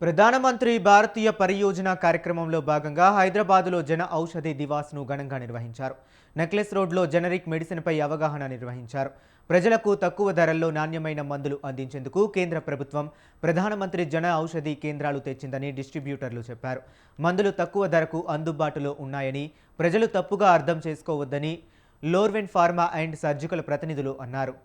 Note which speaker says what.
Speaker 1: ప్రధానమంత్రి భారతీయ పరియోజన కార్యక్రమంలో భాగంగా హైదరాబాదులో జన ఔషధి దివాస్ను ఘనంగా నిర్వహించారు. నెక్లెస్ రోడ్లో జనరిక్ మెడిసిన్పై అవగాహన నిర్వహించారు. ప్రజలకు తక్కువ ధరల్లో నాణ్యమైన మందులు అందించేందుకు కేంద్ర ప్రభుత్వం ప్రధానమంత్రి జన ఔషధి కేంద్రాలు తెచ్చిందని డిస్ట్రిబ్యూటర్లు చెప్పారు. మందులు తక్కువ ధరకు అందుబాటులో ఉన్నాయని, ప్రజలు తప్పుగా అర్థం చేసుకోవద్దని లోర్వెన్ ఫార్మా అండ్ సర్జికల్ ప్రతినిధులు అన్నారు.